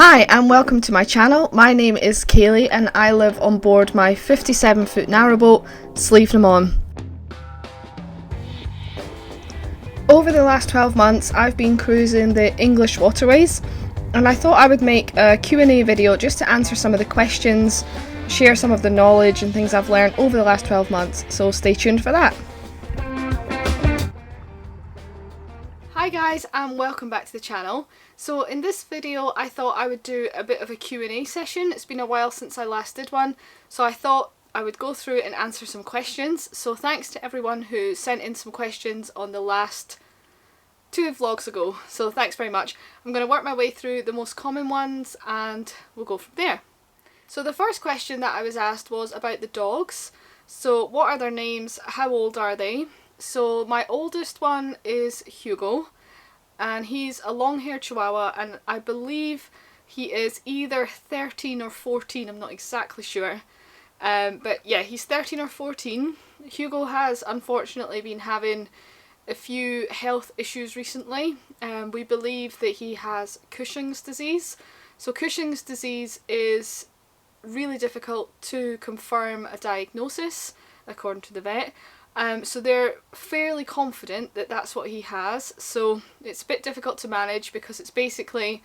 Hi and welcome to my channel. My name is Kayleigh and I live on board my 57-foot narrowboat, Slievenamon. Over the last 12 months I've been cruising the English waterways and I thought I would make a Q&A video just to answer some of the questions, share some of the knowledge and things I've learned over the last 12 months, so stay tuned for that. Hi guys and welcome back to the channel. So in this video I thought I would do a bit of a Q&A session. It's been a while since I last did one, so I thought I would go through and answer some questions. So thanks to everyone who sent in some questions on the last two vlogs ago, so thanks very much. I'm going to work my way through the most common ones and we'll go from there. So the first question that I was asked was about the dogs. So what are their names, how old are they? So my oldest one is Hugo and he's a long-haired Chihuahua and I believe he is either 13 or 14, I'm not exactly sure. But yeah, he's 13 or 14. Hugo has unfortunately been having a few health issues recently. We believe that he has Cushing's disease. So Cushing's disease is really difficult to confirm a diagnosis according to the vet. So they're fairly confident that that's what he has, so it's a bit difficult to manage because it's basically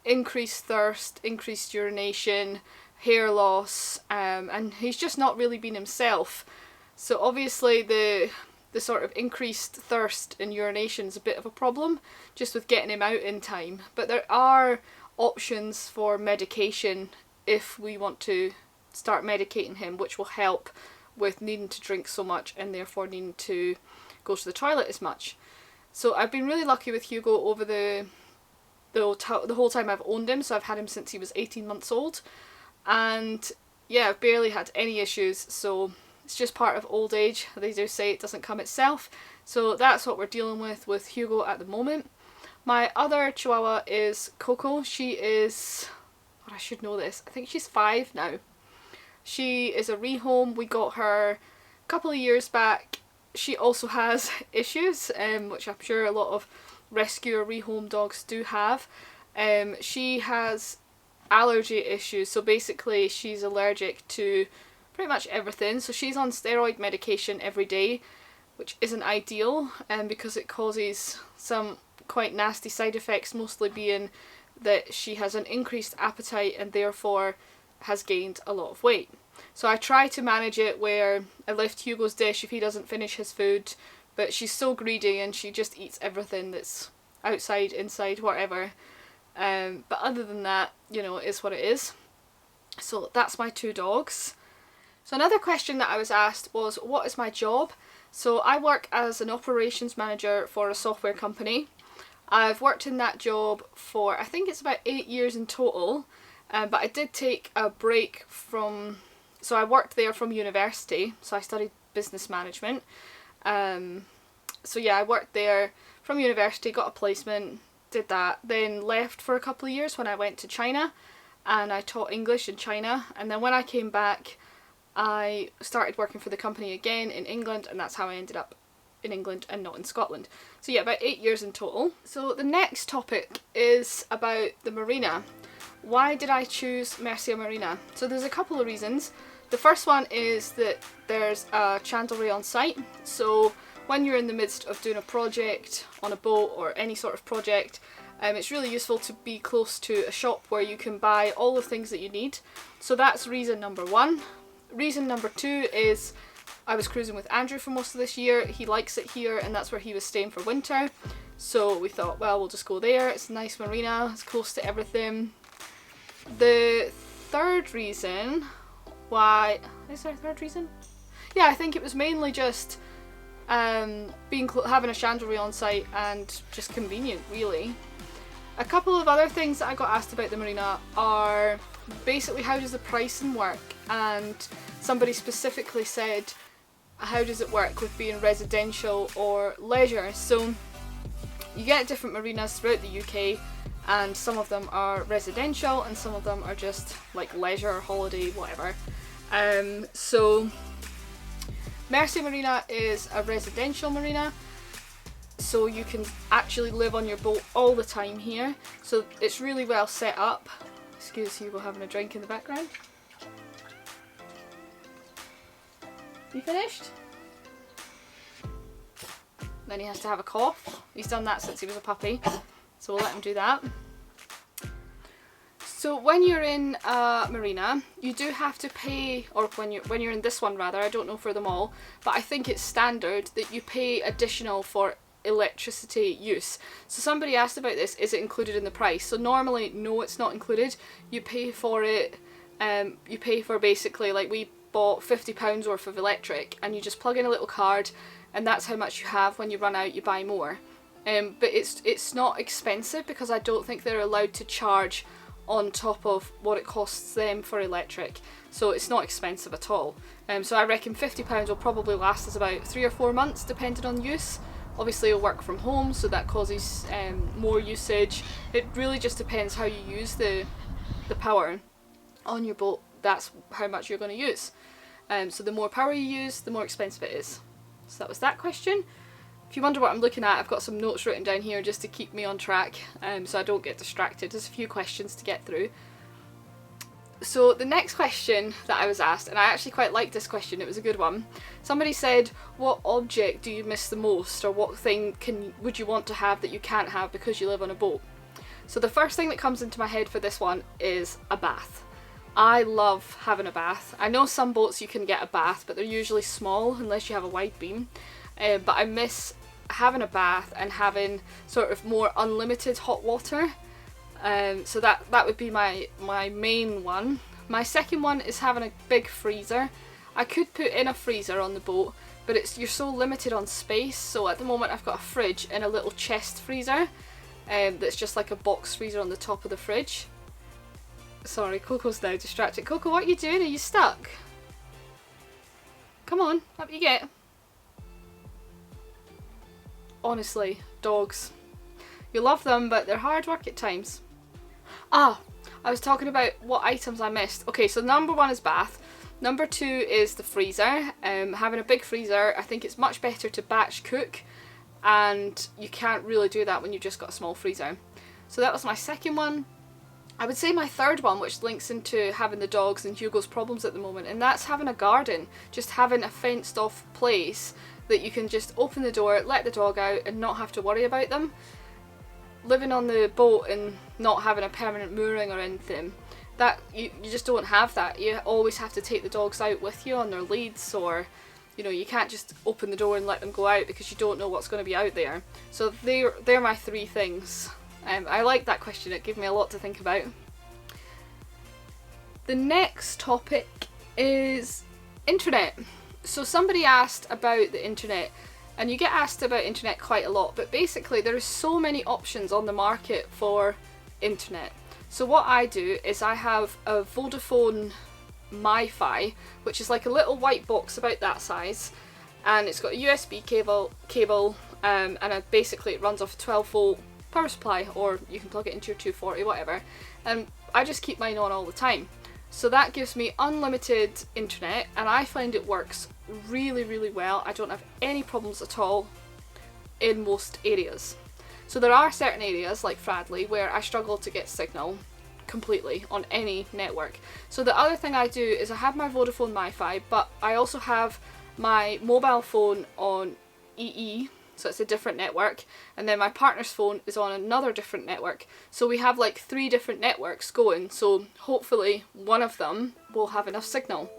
increased thirst, increased urination, hair loss, and he's just not really been himself. So obviously the sort of increased thirst and urination is a bit of a problem just with getting him out in time, but there are options for medication if we want to start medicating him, which will help with needing to drink so much and therefore needing to go to the toilet as much. So I've been really lucky with Hugo over the whole time I've owned him, so I've had him since he was 18 months old, and yeah, I've barely had any issues, so it's just part of old age. They do say it doesn't come itself, so that's what we're dealing with Hugo at the moment. My other Chihuahua is Coco. She is, I should know this, I think she's 5 now. She is a rehome. We got her a couple of years back. She also has issues, which I'm sure a lot of rescue or rehome dogs do have. She has allergy issues, so basically she's allergic to pretty much everything. So she's on steroid medication every day, which isn't ideal because it causes some quite nasty side effects, mostly being that she has an increased appetite and therefore has gained a lot of weight. So I try to manage it where I lift Hugo's dish if he doesn't finish his food, but she's so greedy and she just eats everything that's outside, inside, whatever. But other than that, you know, it is what it is. So that's my two dogs. So another question that I was asked was, what is my job? So I work as an operations manager for a software company. I've worked in that job for, I think it's about 8 years in total. But I did take a break from, so I worked there from university, so I studied business management. So yeah, I worked there from university, got a placement, did that, then left for a couple of years when I went to China and I taught English in China, and then when I came back I started working for the company again in England, and that's how I ended up in England and not in Scotland. So yeah, about 8 years in total. So the next topic is about the Marina. Why did I choose Marina? So there's a couple of reasons. The first one is that there's a chandlery on site, so when you're in the midst of doing a project on a boat or any sort of project, it's really useful to be close to a shop where you can buy all the things that you need. So that's reason number one. Reason number two is I was cruising with Andrew for most of this year. He likes it here and that's where he was staying for winter. So we thought, well, we'll just go there. It's a nice marina, it's close to everything. The third reason why, is there a third reason? Yeah, I think it was mainly just having a chandlery on site and just convenient, really. A couple of other things that I got asked about the marina are basically how does the pricing work, and somebody specifically said how does it work with being residential or leisure. So you get different marinas throughout the UK, and some of them are residential and some of them are just like leisure or holiday, whatever. So Marina is a residential marina, so you can actually live on your boat all the time here. So it's really well set up. Excuse Hugo having a drink in the background. You finished? Then he has to have a cough. He's done that since he was a puppy, so we'll let him do that. So when you're in Marina, you do have to pay, or when you're in this one rather, I don't know for them all, but I think it's standard that you pay additional for electricity use. So somebody asked about this, is it included in the price? So normally, no, it's not included. You pay for it, you pay for basically, like we bought £50 worth of electric, and you just plug in a little card, and that's how much you have. When you run out, you buy more. But it's not expensive, because I don't think they're allowed to charge on top of what it costs them for electric, so it's not expensive at all. So I reckon £50 will probably last us about 3 or 4 months depending on use. Obviously you'll work from home, so that causes more usage. It really just depends how you use the power on your boat. That's how much you're going to use. So the more power you use, the more expensive it is. So that was that question. If you wonder what I'm looking at, I've got some notes written down here just to keep me on track, so I don't get distracted. There's a few questions to get through. So the next question that I was asked, and I actually quite liked this question, it was a good one. Somebody said, what object do you miss the most, or what thing would you want to have that you can't have because you live on a boat? So the first thing that comes into my head for this one is a bath. I love having a bath. I know some boats you can get a bath, but they're usually small unless you have a wide beam. But I miss having a bath and having sort of more unlimited hot water. So that would be my main one. My second one is having a big freezer. I could put in a freezer on the boat, but you're so limited on space. So at the moment I've got a fridge and a little chest freezer that's just like a box freezer on the top of the fridge. Sorry, Coco's now distracted. Coco, what are you doing? Are you stuck? Come on, up you get. Honestly, dogs. You love them, but they're hard work at times. Ah, I was talking about what items I missed. Okay, so number one is bath. Number two is the freezer. Having a big freezer, I think it's much better to batch cook, and you can't really do that when you've just got a small freezer. So that was my second one. I would say my third one, which links into having the dogs and Hugo's problems at the moment, and that's having a garden. Just having a fenced off place that you can just open the door, let the dog out and not have to worry about them. Living on the boat and not having a permanent mooring or anything, that you just don't have that. You always have to take the dogs out with you on their leads, or you know, you can't just open the door and let them go out because you don't know what's going to be out there. So they're my three things. I like that question, it gave me a lot to think about. The next topic is internet. So somebody asked about the internet, and you get asked about internet quite a lot, but basically there are so many options on the market for internet. So what I do is I have a Vodafone MiFi, which is like a little white box about that size, and it's got a USB cable and basically it runs off a 12 volt power supply, or you can plug it into your 240, whatever, and I just keep mine on all the time. So that gives me unlimited internet, and I find it works really, really well. I don't have any problems at all in most areas. So there are certain areas like Fradley where I struggle to get signal completely on any network. So the other thing I do is I have my Vodafone MiFi, but I also have my mobile phone on EE, so it's a different network, and then my partner's phone is on another different network. So we have like 3 different networks going, so hopefully one of them will have enough signal.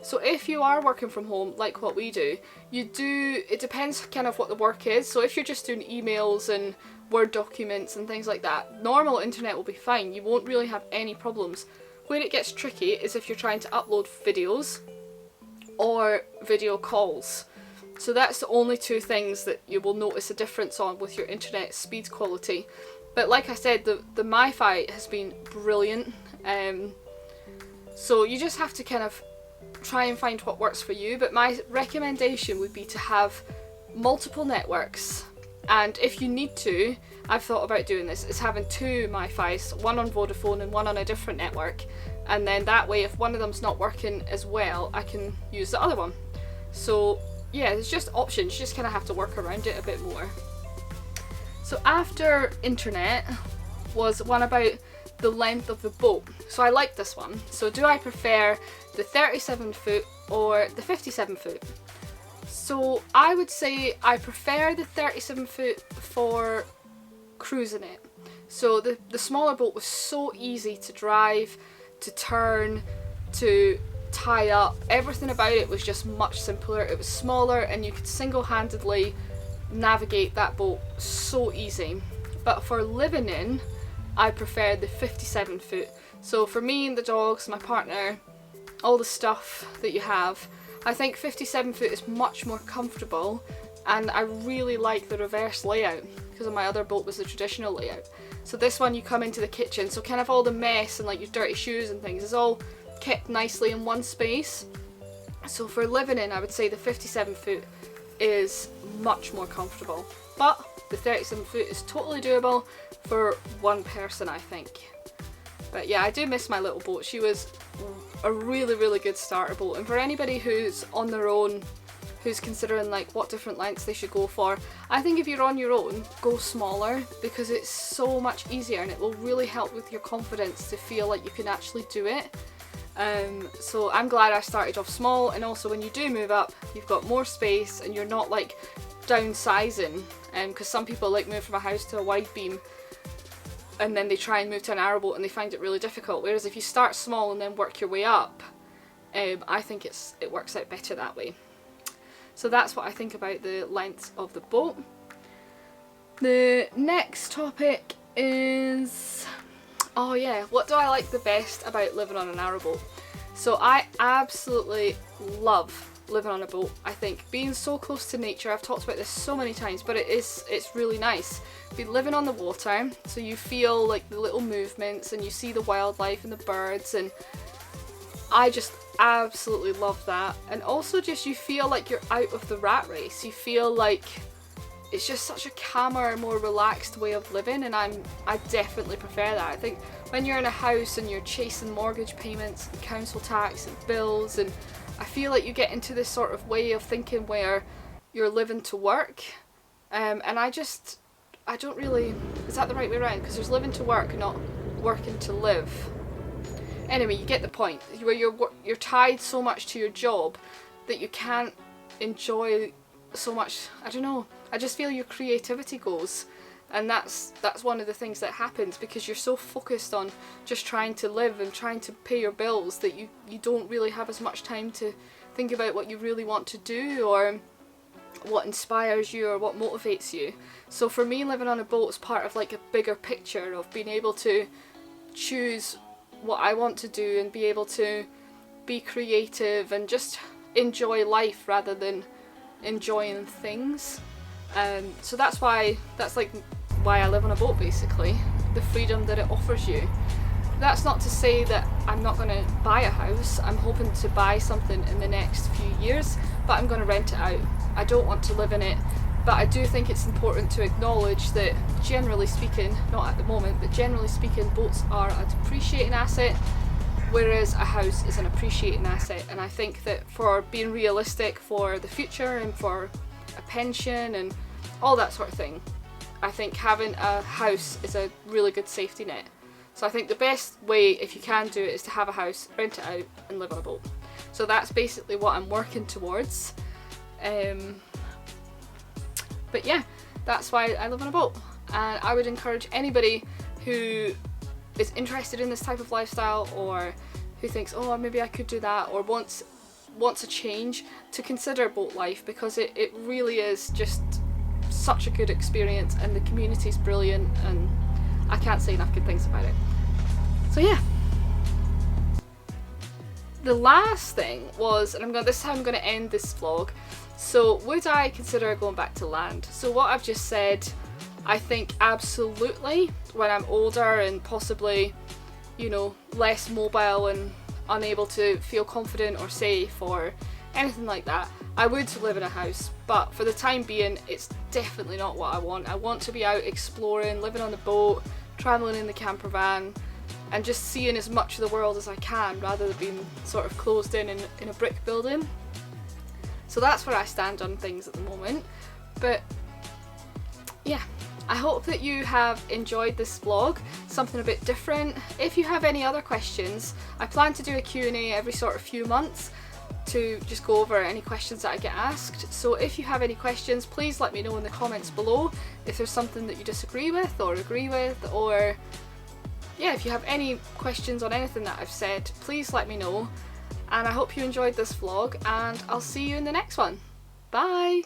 So if you are working from home, like what we do, it depends kind of what the work is. So if you're just doing emails and Word documents and things like that, normal internet will be fine. You won't really have any problems. Where it gets tricky is if you're trying to upload videos or video calls. So that's the only 2 things that you will notice a difference on with your internet speed quality. But like I said, the MiFi has been brilliant. So you just have to kind of try and find what works for you. But my recommendation would be to have multiple networks. And if you need to, I've thought about doing this, is having 2 MiFis, one on Vodafone and one on a different network. And then that way, if one of them's not working as well, I can use the other one. So yeah, there's just options, you just kind of have to work around it a bit more. So after internet was one about the length of the boat. So I like this one. So do I prefer the 37 foot or the 57 foot? So I would say I prefer the 37 foot for cruising it. So the smaller boat was so easy to drive, to turn, to tie up. Everything about it was just much simpler. It was smaller and you could single-handedly navigate that boat so easy. But for living in, I prefer the 57 foot. So for me and the dogs, my partner, all the stuff that you have, I think 57 foot is much more comfortable, and I really like the reverse layout because on my other boat was the traditional layout. So this one you come into the kitchen, so kind of all the mess and like your dirty shoes and things is all kept nicely in one space. So for living in, I would say the 57 foot is much more comfortable, but the 37 foot is totally doable for one person, I think. But yeah, I do miss my little boat. She was a really good starter boat, and for anybody who's on their own, who's considering like what different lengths they should go for, I think if you're on your own, go smaller, because it's so much easier and it will really help with your confidence to feel like you can actually do it. So I'm glad I started off small, and also when you do move up, you've got more space and you're not like downsizing, because some people like move from a house to a wide beam and then they try and move to a narrowboat and they find it really difficult, whereas if you start small and then work your way up, I think it works out better that way. So that's what I think about the length of the boat. The next topic is, oh yeah, what do I like the best about living on a narrowboat? So I absolutely love living on a boat. I think being so close to nature, I've talked about this so many times, but it's really nice. Be living on the water, so you feel like the little movements and you see the wildlife and the birds, and I just absolutely love that. And also just you feel like you're out of the rat race. You feel like it's just such a calmer, more relaxed way of living, and I definitely prefer that. I think when you're in a house and you're chasing mortgage payments and council tax and bills, and I feel like you get into this sort of way of thinking where you're living to work, and I don't really, is that the right way around? Because there's living to work, not working to live. Anyway, you get the point, where you're tied so much to your job that you can't enjoy so much. I don't know, I just feel your creativity goes, and that's one of the things that happens because you're so focused on just trying to live and trying to pay your bills that you don't really have as much time to think about what you really want to do or what inspires you or what motivates you. So for me, living on a boat is part of like a bigger picture of being able to choose what I want to do and be able to be creative and just enjoy life rather than enjoying things. So that's like why I live on a boat, basically, the freedom that it offers you. That's not to say that I'm not going to buy a house. I'm hoping to buy something in the next few years, but I'm going to rent it out. I don't want to live in it, but I do think it's important to acknowledge that generally speaking, not at the moment, but generally speaking, boats are a depreciating asset, whereas a house is an appreciating asset. And I think that for being realistic for the future and for a pension and all that sort of thing, I think having a house is a really good safety net. So I think the best way, if you can do it, is to have a house, rent it out and live on a boat. So that's basically what I'm working towards. But yeah, that's why I live on a boat, and I would encourage anybody who is interested in this type of lifestyle or who thinks, oh, maybe I could do that, or wants a change, to consider boat life, because it really is just such a good experience and the community's brilliant, and I can't say enough good things about it. So yeah. The last thing was, and this is how I'm going to end this vlog, so would I consider going back to land? So what I've just said, I think absolutely, when I'm older and possibly, you know, less mobile and unable to feel confident or safe or anything like that, I would live in a house. But for the time being, it's definitely not what I want. I want to be out exploring, living on the boat, travelling in the camper van, and just seeing as much of the world as I can, rather than being sort of closed in a brick building. So that's where I stand on things at the moment. But yeah, I hope that you have enjoyed this vlog, something a bit different. If you have any other questions, I plan to do a Q&A every sort of few months to just go over any questions that I get asked. So if you have any questions, please let me know in the comments below if there's something that you disagree with or agree with, or yeah, if you have any questions on anything that I've said, please let me know. And I hope you enjoyed this vlog, and I'll see you in the next one. Bye!